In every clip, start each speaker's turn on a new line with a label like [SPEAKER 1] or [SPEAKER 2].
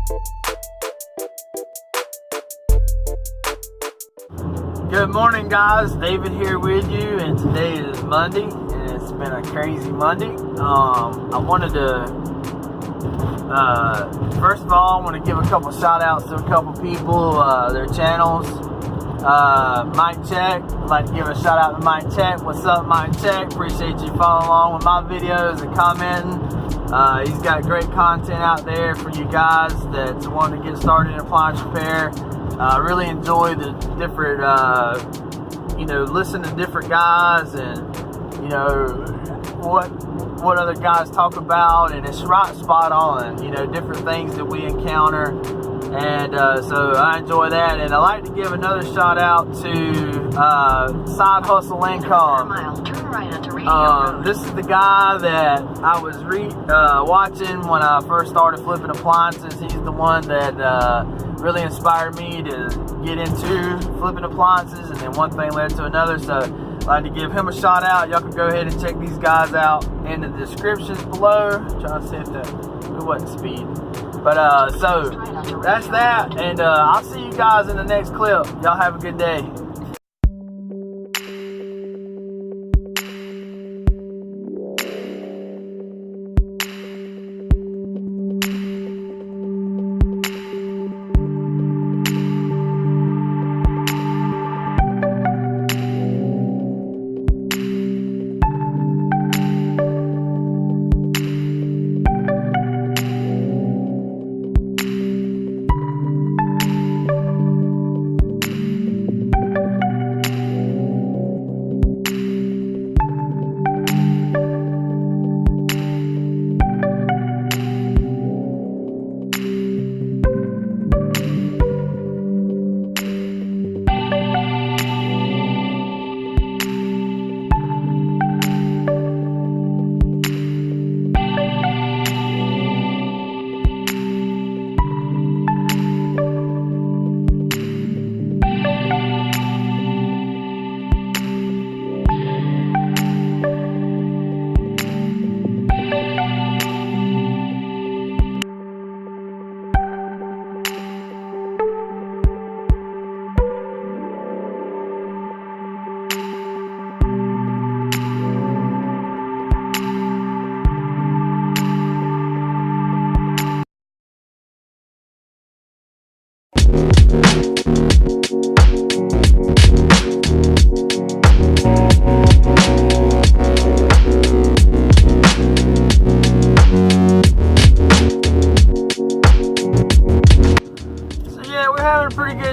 [SPEAKER 1] Good morning, guys. David here with you, and today is Monday, and it's been a crazy Monday. I wanted to, first of all, I want to give a couple shout outs to a couple people, their channels. Mike Check, I'd like to give a shout out to Mike Check. What's up, Mike Check? Appreciate you following along with my videos and commenting. He's got great content out there for you guys that's wanting to get started in appliance repair. I really enjoy the different, listen to different guys and, what other guys talk about, and it's right spot on, different things that we encounter. And so I enjoy that, and I like to give another shout out to Side Hustle Income.
[SPEAKER 2] Turn right onto Radio Road.
[SPEAKER 1] This is the guy that I was watching when I first started flipping appliances. He's the one that really inspired me to get into flipping appliances, and then one thing led to another. So I'd like to give him a shout out. Y'all can go ahead and check these guys out in the descriptions below. Trying to see if it wasn't speed. But so that's that, and I'll see you guys in the next clip. Y'all have a good day.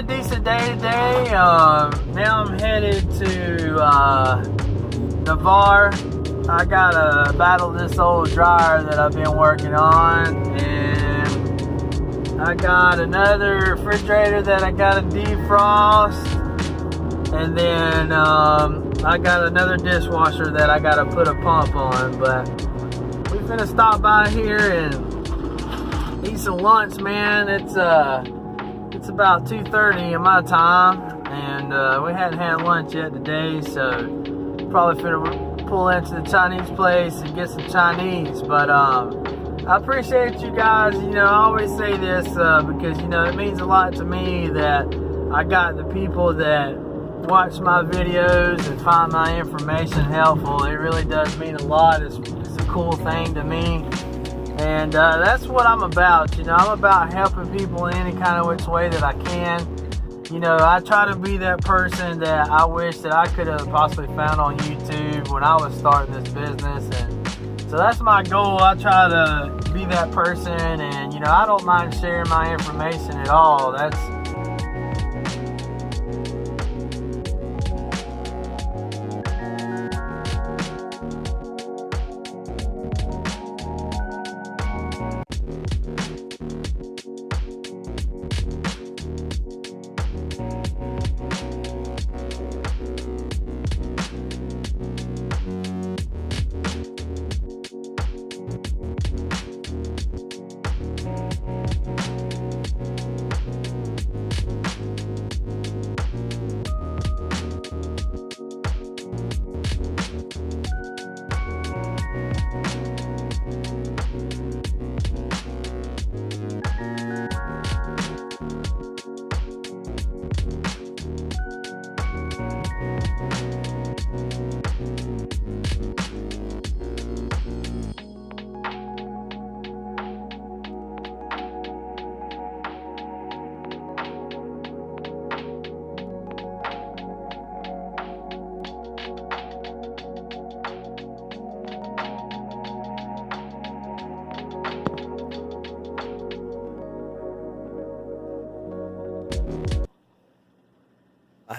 [SPEAKER 1] Decent day today. Now I'm headed to Navarre. I gotta battle this old dryer that I've been working on, and I got another refrigerator that I gotta defrost, and then I got another dishwasher that I gotta put a pump on. But we finna stop by here and eat some lunch, man. It's about 2:30 in my time, and we hadn't had lunch yet today, so probably finna pull into the Chinese place and get some Chinese. But I appreciate you guys. I always say this because it means a lot to me that I got the people that watch my videos and find my information helpful. It really does mean a lot. It's a cool thing to me. And that's what I'm about. I'm about helping people in any kind of which way that I can. I try to be that person that I wish that I could have possibly found on YouTube when I was starting this business. And so that's my goal. I try to be that person, and I don't mind sharing my information at all. That's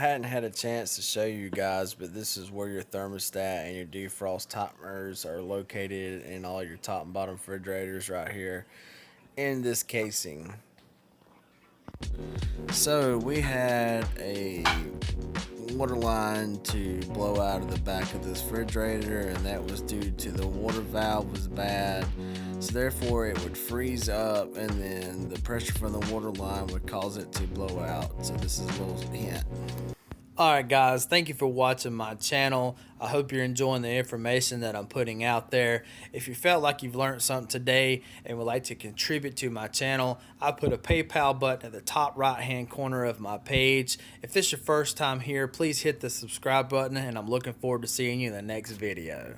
[SPEAKER 1] hadn't had a chance to show you guys, but this is where your thermostat and your defrost timers are located in all your top and bottom refrigerators right here in this casing. So we had a water line to blow out of the back of this refrigerator, and that was due to the water valve was bad, so therefore it would freeze up and then the pressure from the water line would cause it to blow out. So this is a little hint. Alright guys, thank you for watching my channel. I hope you're enjoying the information that I'm putting out there. If you felt like you've learned something today and would like to contribute to my channel, I put a PayPal button at the top right hand corner of my page. If this is your first time here, please hit the subscribe button, and I'm looking forward to seeing you in the next video.